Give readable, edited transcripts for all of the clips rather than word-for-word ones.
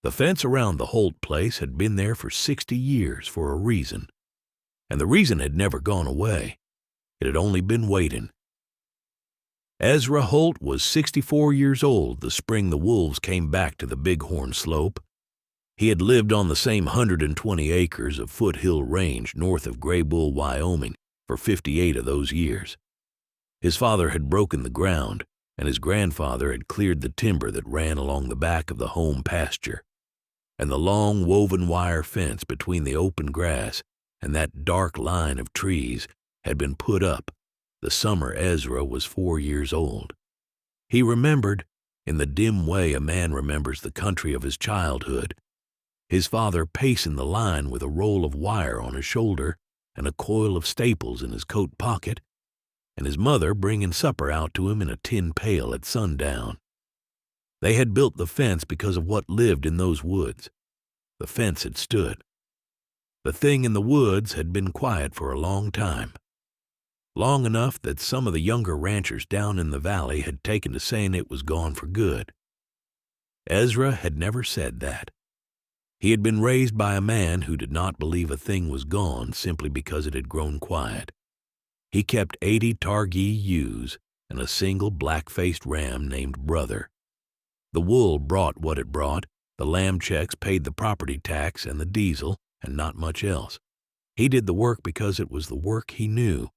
The fence around the Holt place had been there for 60 years for a reason, and the reason had never gone away. It had only been waiting. Ezra Holt was 64 years old the spring the wolves came back to the Bighorn slope. He had lived on the same 120 acres of foothill range north of Greybull, Wyoming, for 58 of those years. His father had broken the ground, and his grandfather had cleared the timber that ran along the back of the home pasture, and the long woven wire fence between the open grass and that dark line of trees had been put up the summer Ezra was 4 years old. He remembered, in the dim way a man remembers the country of his childhood, his father pacing the line with a roll of wire on his shoulder and a coil of staples in his coat pocket, and his mother bringing supper out to him in a tin pail at sundown. They had built the fence because of what lived in those woods. The fence had stood. The thing in the woods had been quiet for a long time, long enough that some of the younger ranchers down in the valley had taken to saying it was gone for good. Ezra had never said that. He had been raised by a man who did not believe a thing was gone simply because it had grown quiet. He kept 80 Targhee ewes and a single black-faced ram named Brother. The wool brought what it brought, the lamb checks paid the property tax and the diesel, and not much else. He did the work because it was the work he knew.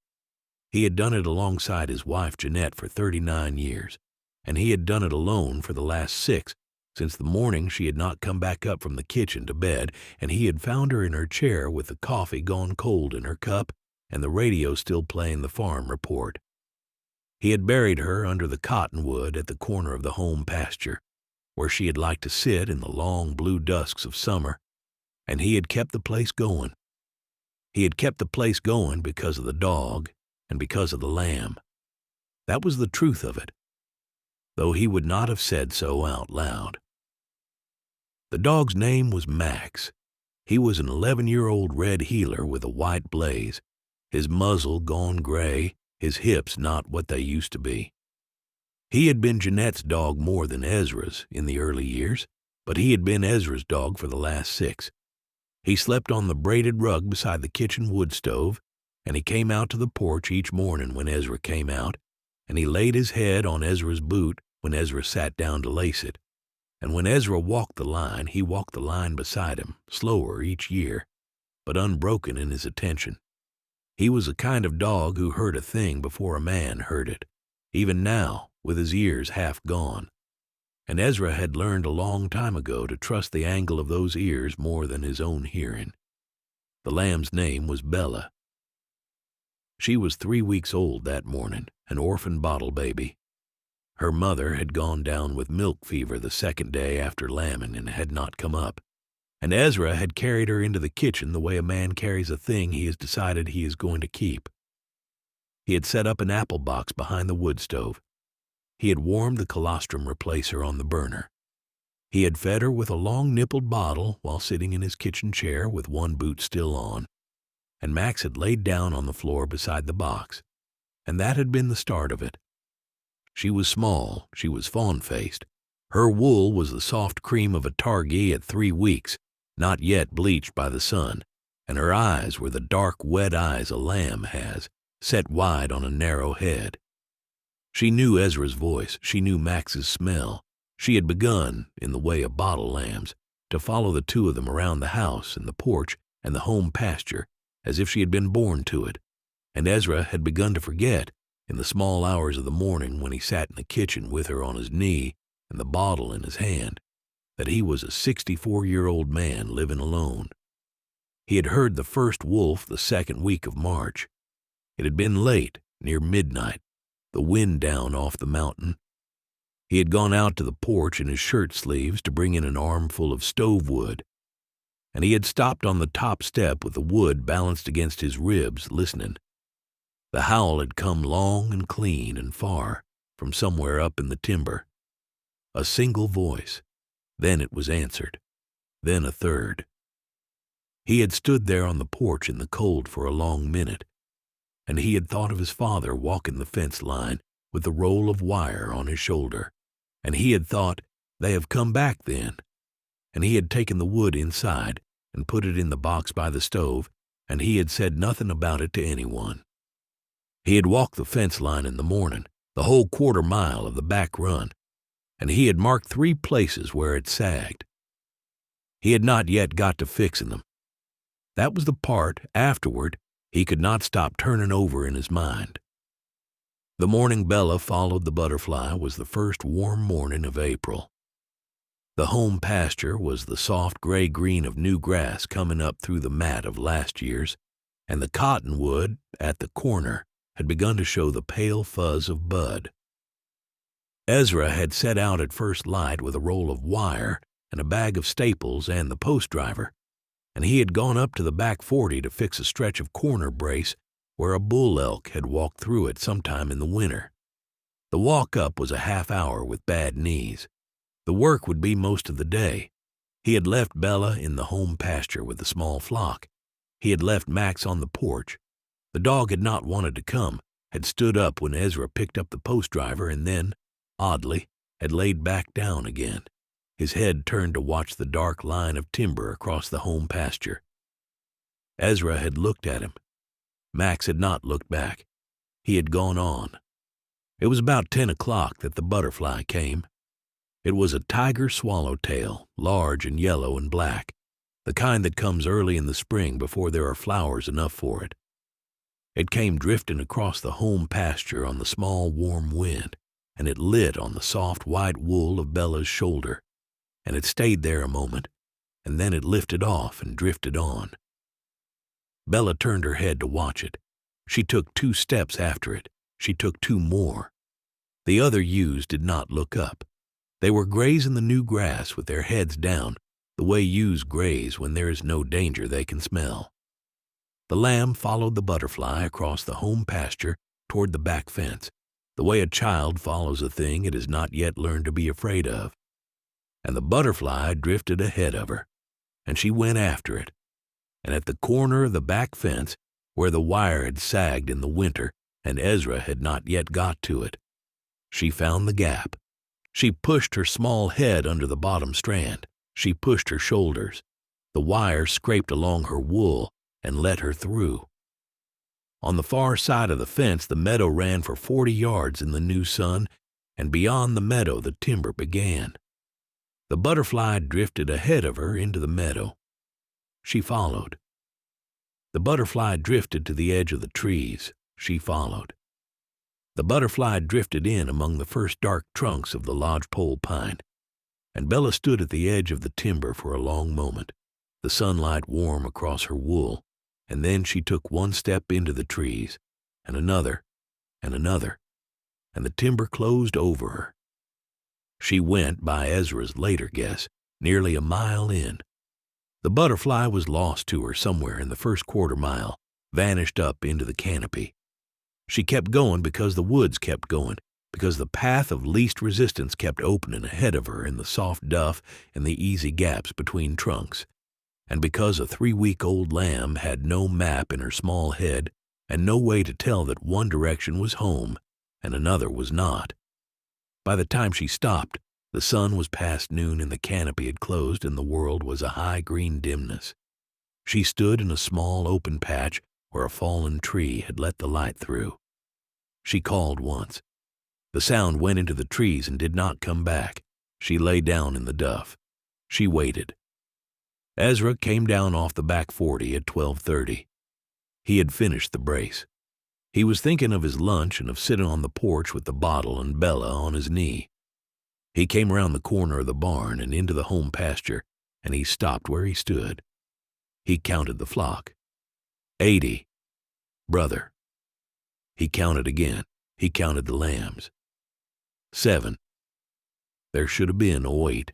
He had done it alongside his wife Jeanette for 39 years, and he had done it alone for the last 6, since the morning she had not come back up from the kitchen to bed, and he had found her in her chair with the coffee gone cold in her cup and the radio still playing the farm report. He had buried her under the cottonwood at the corner of the home pasture, where she had liked to sit in the long blue dusks of summer, and he had kept the place going. He had kept the place going because of the dog and because of the lamb. That was the truth of it, though he would not have said so out loud. The dog's name was Max. He was an 11-year-old red heeler with a white blaze, his muzzle gone gray, his hips not what they used to be. He had been Jeanette's dog more than Ezra's in the early years, but he had been Ezra's dog for the last 6. He slept on the braided rug beside the kitchen wood stove, and he came out to the porch each morning when Ezra came out, and he laid his head on Ezra's boot when Ezra sat down to lace it. And when Ezra walked the line, he walked the line beside him, slower each year, but unbroken in his attention. He was a kind of dog who heard a thing before a man heard it, even now, with his ears half gone. And Ezra had learned a long time ago to trust the angle of those ears more than his own hearing. The lamb's name was Bella. She was 3 weeks old that morning, an orphan bottle baby. Her mother had gone down with milk fever the second day after lambing and had not come up, and Ezra had carried her into the kitchen the way a man carries a thing he has decided he is going to keep. He had set up an apple box behind the wood stove. He had warmed the colostrum replacer on the burner. He had fed her with a long-nippled bottle while sitting in his kitchen chair with one boot still on, and Max had laid down on the floor beside the box, and that had been the start of it. She was small, she was fawn-faced. Her wool was the soft cream of a Targhee at 3 weeks, not yet bleached by the sun, and her eyes were the dark, wet eyes a lamb has, set wide on a narrow head. She knew Ezra's voice, she knew Max's smell. She had begun, in the way of bottle lambs, to follow the two of them around the house and the porch and the home pasture, as if she had been born to it, and Ezra had begun to forget, in the small hours of the morning when he sat in the kitchen with her on his knee and the bottle in his hand, that he was a 64-year-old man living alone. He had heard the first wolf the second week of March. It had been late, near midnight, the wind down off the mountain. He had gone out to the porch in his shirt sleeves to bring in an armful of stove wood, and he had stopped on the top step with the wood balanced against his ribs, listening. The howl had come long and clean and far from somewhere up in the timber. A single voice. Then it was answered. Then a third. He had stood there on the porch in the cold for a long minute, and he had thought of his father walking the fence line with the roll of wire on his shoulder, and he had thought, they have come back then. and he had taken the wood inside and put it in the box by the stove, and he had said nothing about it to anyone. He had walked the fence line in the morning, the whole quarter-mile of the back run, and he had marked 3 places where it sagged. He had not yet got to fixing them. That was the part, afterward, he could not stop turning over in his mind. The morning Bella followed the butterfly was the first warm morning of April. The home pasture was the soft gray-green of new grass coming up through the mat of last year's, and the cottonwood at the corner had begun to show the pale fuzz of bud. Ezra had set out at first light with a roll of wire and a bag of staples and the post driver, and he had gone up to the back 40 to fix a stretch of corner brace where a bull elk had walked through it sometime in the winter. The walk up was a half hour with bad knees. The work would be most of the day. He had left Bella in the home pasture with the small flock. He had left Max on the porch. The dog had not wanted to come, had stood up when Ezra picked up the post driver, and then, oddly, had laid back down again, his head turned to watch the dark line of timber across the home pasture. Ezra had looked at him. Max had not looked back. He had gone on. It was about 10 o'clock that the butterfly came. It was a tiger swallowtail, large and yellow and black, the kind that comes early in the spring before there are flowers enough for it. It came drifting across the home pasture on the small warm wind, and it lit on the soft white wool of Bella's shoulder, and it stayed there a moment, and then it lifted off and drifted on. Bella turned her head to watch it. She took 2 steps after it. She took 2 more. The other ewes did not look up. They were grazing the new grass with their heads down, the way ewes graze when there is no danger they can smell. The lamb followed the butterfly across the home pasture toward the back fence, the way a child follows a thing it has not yet learned to be afraid of. And the butterfly drifted ahead of her, and she went after it. And at the corner of the back fence, where the wire had sagged in the winter and Ezra had not yet got to it, she found the gap. She pushed her small head under the bottom strand. She pushed her shoulders. The wire scraped along her wool and let her through. On the far side of the fence, the meadow ran for 40 yards in the new sun, and beyond the meadow the timber began. The butterfly drifted ahead of her into the meadow. She followed. The butterfly drifted to the edge of the trees. She followed. The butterfly drifted in among the first dark trunks of the lodgepole pine, and Bella stood at the edge of the timber for a long moment, the sunlight warm across her wool, and then she took 1 step into the trees, and another, and another, and the timber closed over her. She went, by Ezra's later guess, nearly a mile in. The butterfly was lost to her somewhere in the first quarter-mile, vanished up into the canopy. She kept going because the woods kept going, because the path of least resistance kept opening ahead of her in the soft duff and the easy gaps between trunks, and because a 3-week-old lamb had no map in her small head and no way to tell that one direction was home and another was not. By the time she stopped, the sun was past noon and the canopy had closed and the world was a high green dimness. She stood in a small open patch where a fallen tree had let the light through. She called once. The sound went into the trees and did not come back. She lay down in the duff. She waited. Ezra came down off the back 40 at 12:30. He had finished the brace. He was thinking of his lunch and of sitting on the porch with the bottle and Bella on his knee. He came around the corner of the barn and into the home pasture, and he stopped where he stood. He counted the flock. 80. Brother. He counted again. He counted the lambs. 7. There should have been 8.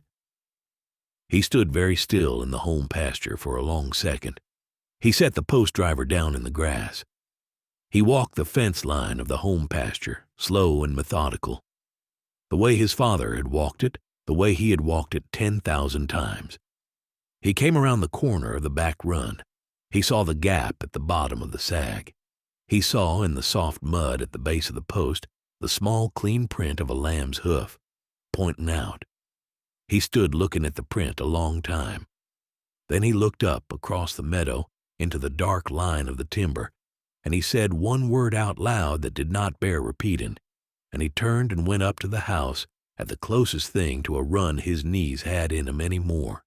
He stood very still in the home pasture for a long second. He set the post driver down in the grass. He walked the fence line of the home pasture, slow and methodical, the way his father had walked it, the way he had walked it 10,000 times. He came around the corner of the back run. He saw the gap at the bottom of the sag. He saw in the soft mud at the base of the post the small clean print of a lamb's hoof, pointing out. He stood looking at the print a long time. Then he looked up across the meadow into the dark line of the timber, and he said one word out loud that did not bear repeating, and he turned and went up to the house at the closest thing to a run his knees had in him any more.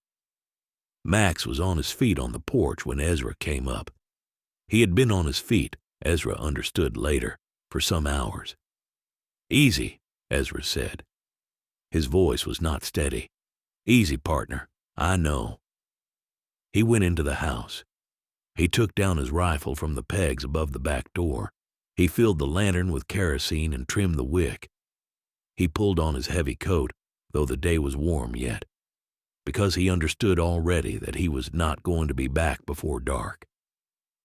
Max was on his feet on the porch when Ezra came up. He had been on his feet, Ezra understood later, for some hours. "Easy," Ezra said. His voice was not steady. "Easy, partner. I know." He went into the house. He took down his rifle from the pegs above the back door. He filled the lantern with kerosene and trimmed the wick. He pulled on his heavy coat, though the day was warm yet, because he understood already that he was not going to be back before dark.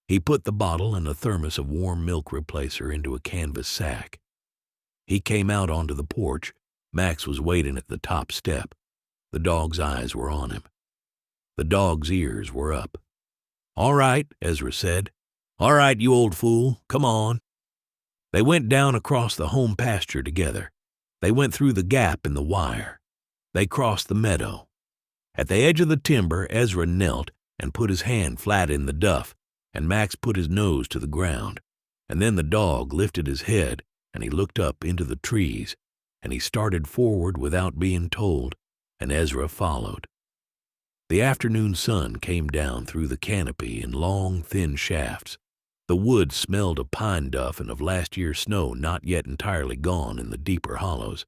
He put the bottle and a thermos of warm milk replacer into a canvas sack. He came out onto the porch. Max was waiting at the top step. The dog's eyes were on him. The dog's ears were up. "All right," Ezra said. "All right, you old fool. Come on." They went down across the home pasture together. They went through the gap in the wire. They crossed the meadow. At the edge of the timber, Ezra knelt and put his hand flat in the duff, and Max put his nose to the ground. And then the dog lifted his head, and he looked up into the trees, and he started forward without being told, and Ezra followed. The afternoon sun came down through the canopy in long, thin shafts. The woods smelled of pine duff and of last year's snow not yet entirely gone in the deeper hollows.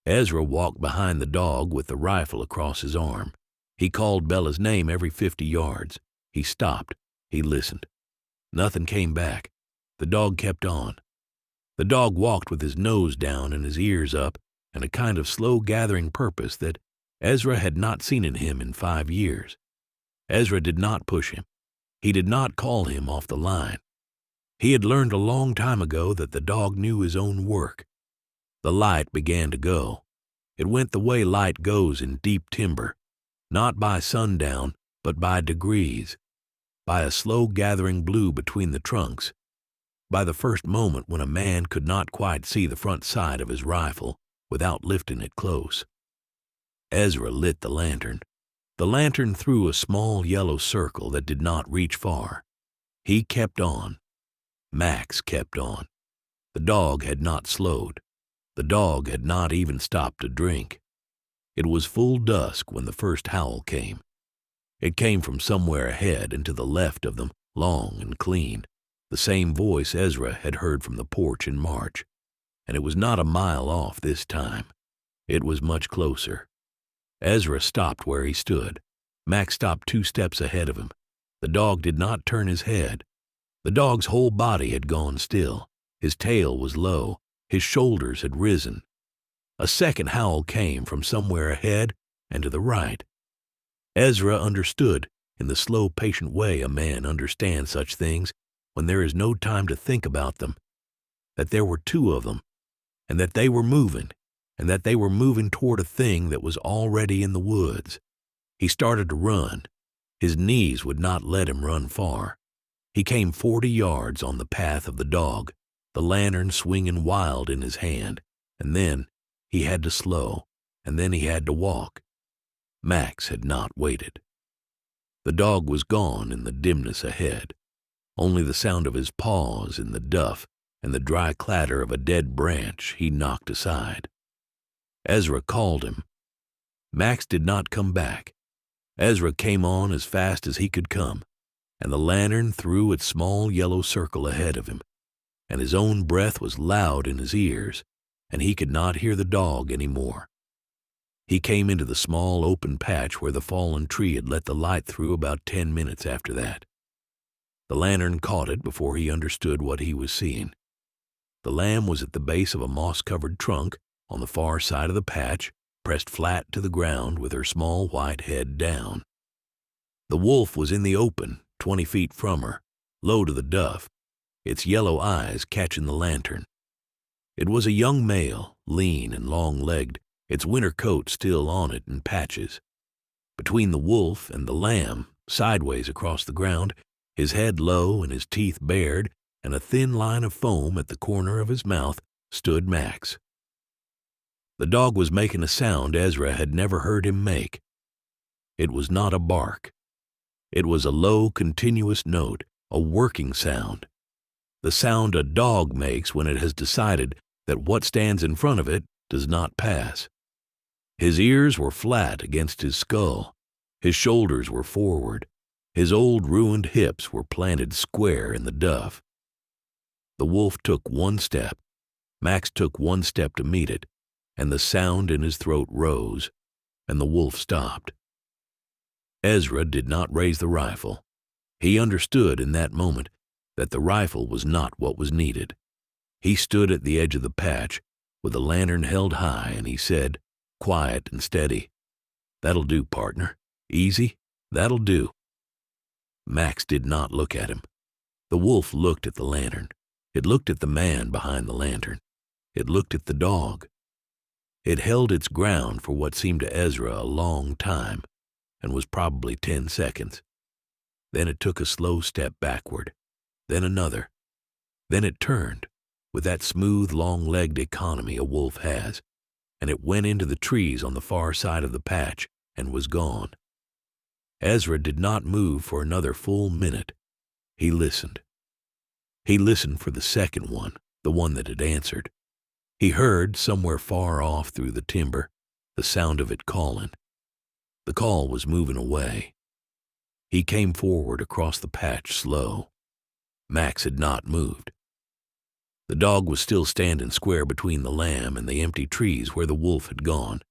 Ezra walked behind the dog with the rifle across his arm. He called Bella's name every 50 yards. He stopped. He listened. Nothing came back. The dog kept on. The dog walked with his nose down and his ears up, and a kind of slow-gathering purpose that Ezra had not seen in him in 5 years. Ezra did not push him. He did not call him off the line. He had learned a long time ago that the dog knew his own work. The light began to go. It went the way light goes in deep timber, not by sundown, but by degrees, by a slow-gathering blue between the trunks, by the first moment when a man could not quite see the front side of his rifle without lifting it close. Ezra lit the lantern. The lantern threw a small yellow circle that did not reach far. He kept on. Max kept on. The dog had not slowed. The dog had not even stopped to drink. It was full dusk when the first howl came. It came from somewhere ahead and to the left of them, long and clean, the same voice Ezra had heard from the porch in March. And it was not a mile off this time. It was much closer. Ezra stopped where he stood. Max stopped 2 steps ahead of him. The dog did not turn his head. The dog's whole body had gone still. His tail was low. His shoulders had risen. A second howl came from somewhere ahead and to the right. Ezra understood, in the slow, patient way a man understands such things when there is no time to think about them, that there were 2 of them, and that they were moving, and that they were moving toward a thing that was already in the woods. He started to run. His knees would not let him run far. He came 40 yards on the path of the dog, the lantern swinging wild in his hand, and then he had to slow, and then he had to walk. Max had not waited. The dog was gone in the dimness ahead. Only the sound of his paws in the duff and the dry clatter of a dead branch he knocked aside. Ezra called him. Max did not come back. Ezra came on as fast as he could come, and the lantern threw its small yellow circle ahead of him, and his own breath was loud in his ears, and he could not hear the dog any more. He came into the small open patch where the fallen tree had let the light through about 10 minutes after that. The lantern caught it before he understood what he was seeing. The lamb was at the base of a moss-covered trunk on the far side of the patch, pressed flat to the ground with her small white head down. The wolf was in the open, 20 feet from her, low to the duff, its yellow eyes catching the lantern. It was a young male, lean and long-legged, its winter coat still on it in patches. Between the wolf and the lamb, sideways across the ground, his head low and his teeth bared, and a thin line of foam at the corner of his mouth, stood Max. The dog was making a sound Ezra had never heard him make. It was not a bark. It was a low, continuous note, a working sound. The sound a dog makes when it has decided that what stands in front of it does not pass. His ears were flat against his skull. His shoulders were forward. His old ruined hips were planted square in the duff. The wolf took one step. Max took one step to meet it, and the sound in his throat rose, and the wolf stopped. Ezra did not raise the rifle. He understood in that moment that the rifle was not what was needed. He stood at the edge of the patch with the lantern held high, and he said, quiet and steady, "That'll do, partner. Easy, that'll do." Max did not look at him. The wolf looked at the lantern. It looked at the man behind the lantern. It looked at the dog. It held its ground for what seemed to Ezra a long time, and was probably 10 seconds. Then it took a slow step backward, then another. Then it turned, with that smooth, long-legged economy a wolf has, and it went into the trees on the far side of the patch and was gone. Ezra did not move for another full minute. He listened. He listened for the second one, the one that had answered. He heard, somewhere far off through the timber, the sound of it calling. The call was moving away. He came forward across the patch slow. Max had not moved. The dog was still standing square between the lamb and the empty trees where the wolf had gone.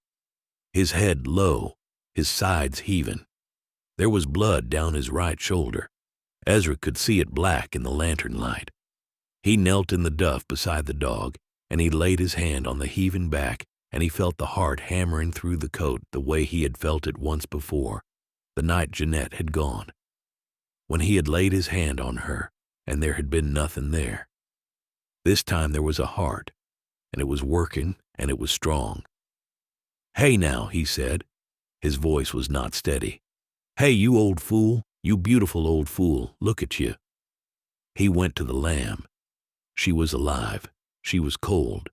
His head low, his sides heaving. There was blood down his right shoulder. Ezra could see it black in the lantern light. He knelt in the duff beside the dog, and he laid his hand on the heaving back, and he felt the heart hammering through the coat the way he had felt it once before, the night Jeanette had gone, when he had laid his hand on her, and there had been nothing there. This time there was a heart, and it was working, and it was strong. "Hey now," he said. His voice was not steady. "Hey, you old fool, you beautiful old fool, look at you." He went to the lamb. She was alive. She was cold.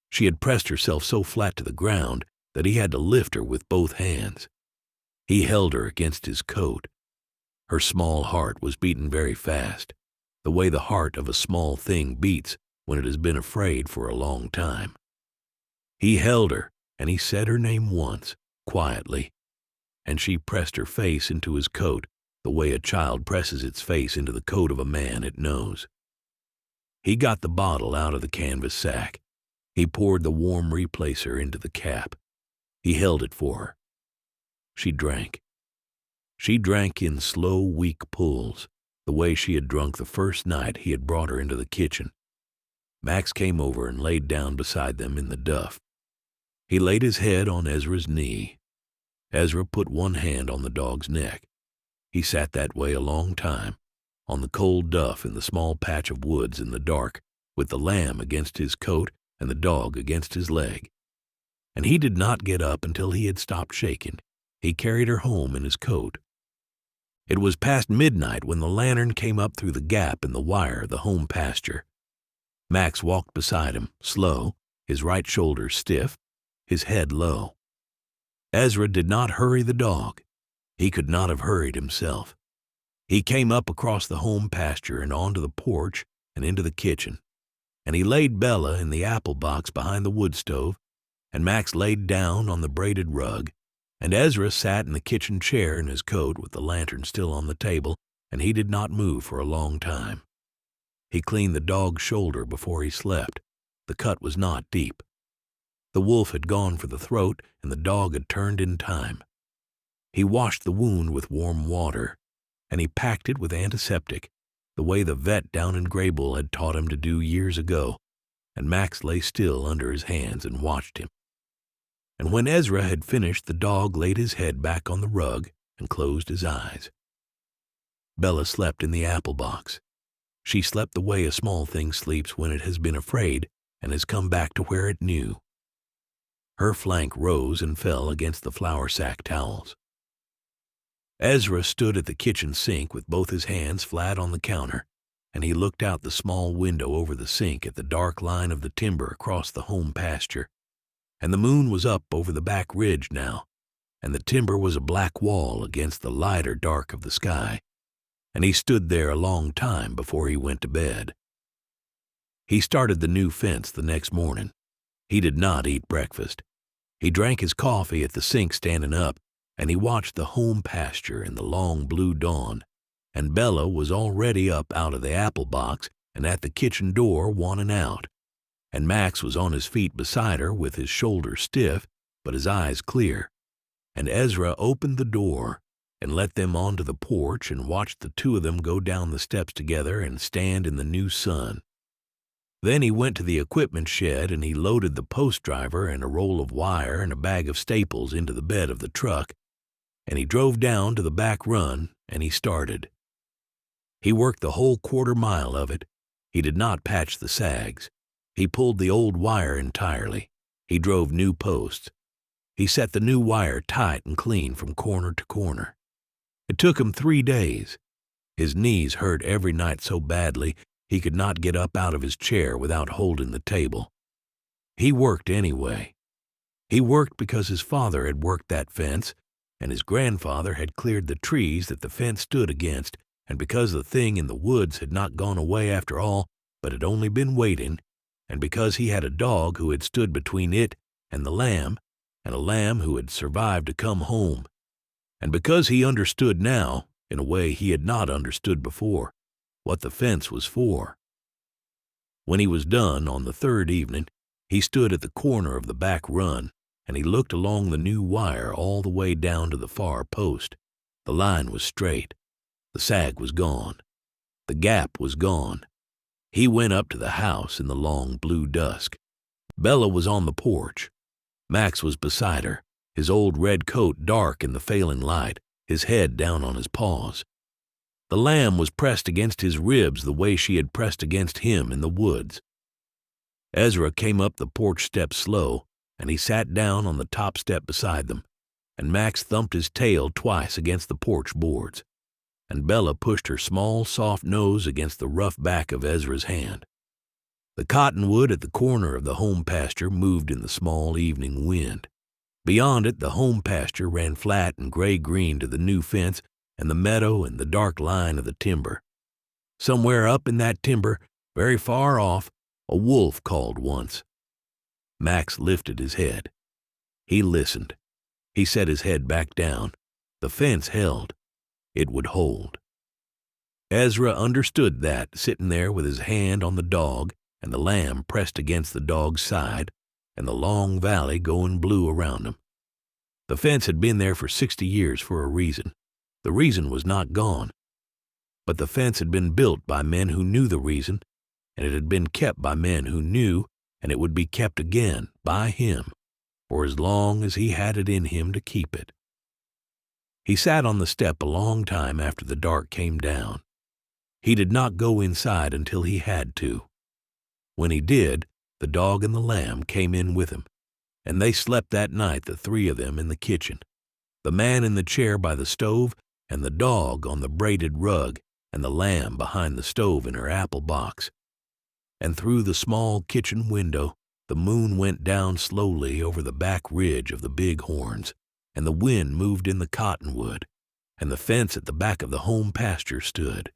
She had pressed herself so flat to the ground that he had to lift her with both hands. He held her against his coat. Her small heart was beating very fast, the way the heart of a small thing beats when it has been afraid for a long time. He held her, and he said her name once, quietly, and she pressed her face into his coat the way a child presses its face into the coat of a man it knows. He got the bottle out of the canvas sack. He poured the warm replacer into the cap. He held it for her. She drank. She drank in slow, weak pulls, the way she had drunk the first night he had brought her into the kitchen. Max came over and laid down beside them in the duff. He laid his head on Ezra's knee. Ezra put one hand on the dog's neck. He sat that way a long time, on the cold duff in the small patch of woods in the dark, with the lamb against his coat and the dog against his leg. And he did not get up until he had stopped shaking. He carried her home in his coat. It was past midnight when the lantern came up through the gap in the wire of the home pasture. Max walked beside him, slow, his right shoulder stiff, his head low. Ezra did not hurry the dog. He could not have hurried himself. He came up across the home pasture and onto the porch and into the kitchen, and he laid Bella in the apple box behind the wood stove, and Max laid down on the braided rug, and Ezra sat in the kitchen chair in his coat with the lantern still on the table, and he did not move for a long time. He cleaned the dog's shoulder before he slept. The cut was not deep. The wolf had gone for the throat, and the dog had turned in time. He washed the wound with warm water, and he packed it with antiseptic, the way the vet down in Greybull had taught him to do years ago, and Max lay still under his hands and watched him. And when Ezra had finished, the dog laid his head back on the rug and closed his eyes. Bella slept in the apple box. She slept the way a small thing sleeps when it has been afraid and has come back to where it knew. Her flank rose and fell against the flour sack towels. Ezra stood at the kitchen sink with both his hands flat on the counter, and he looked out the small window over the sink at the dark line of the timber across the home pasture, and the moon was up over the back ridge now, and the timber was a black wall against the lighter dark of the sky, and he stood there a long time before he went to bed. He started the new fence the next morning. He did not eat breakfast. He drank his coffee at the sink standing up, and he watched the home pasture in the long blue dawn, and Bella was already up out of the apple box and at the kitchen door wanting out, and Max was on his feet beside her with his shoulders stiff but his eyes clear, and Ezra opened the door and let them onto the porch and watched the two of them go down the steps together and stand in the new sun. Then he went to the equipment shed and he loaded the post driver and a roll of wire and a bag of staples into the bed of the truck, and he drove down to the back run and he started. He worked the whole quarter-mile of it. He did not patch the sags. He pulled the old wire entirely. He drove new posts. He set the new wire tight and clean from corner to corner. It took him 3 days. His knees hurt every night so badly he could not get up out of his chair without holding the table. He worked anyway. He worked because his father had worked that fence, and his grandfather had cleared the trees that the fence stood against, and because the thing in the woods had not gone away after all, but had only been waiting, and because he had a dog who had stood between it and the lamb, and a lamb who had survived to come home, and because he understood now, in a way he had not understood before, what the fence was for. When he was done on the 3rd evening, he stood at the corner of the back run, and he looked along the new wire all the way down to the far post. The line was straight. The sag was gone. The gap was gone. He went up to the house in the long blue dusk. Bella was on the porch. Max was beside her, his old red coat dark in the failing light, his head down on his paws. The lamb was pressed against his ribs the way she had pressed against him in the woods. Ezra came up the porch steps slow, and he sat down on the top step beside them, and Max thumped his tail twice against the porch boards, and Bella pushed her small, soft nose against the rough back of Ezra's hand. The cottonwood at the corner of the home pasture moved in the small evening wind. Beyond it, the home pasture ran flat and gray-green to the new fence and the meadow and the dark line of the timber. Somewhere up in that timber, very far off, a wolf called once. Max lifted his head. He listened. He set his head back down. The fence held. It would hold. Ezra understood that, sitting there with his hand on the dog and the lamb pressed against the dog's side and the long valley going blue around him. The fence had been there for 60 years for a reason. The reason was not gone. But the fence had been built by men who knew the reason, and it had been kept by men who knew, and it would be kept again by him for as long as he had it in him to keep it. He sat on the step a long time after the dark came down. He did not go inside until he had to. When he did, the dog and the lamb came in with him, and they slept that night, the 3 of them, in the kitchen, the man in the chair by the stove, and the dog on the braided rug, and the lamb behind the stove in her apple box. And through the small kitchen window, the moon went down slowly over the back ridge of the Bighorns, and the wind moved in the cottonwood, and the fence at the back of the home pasture stood.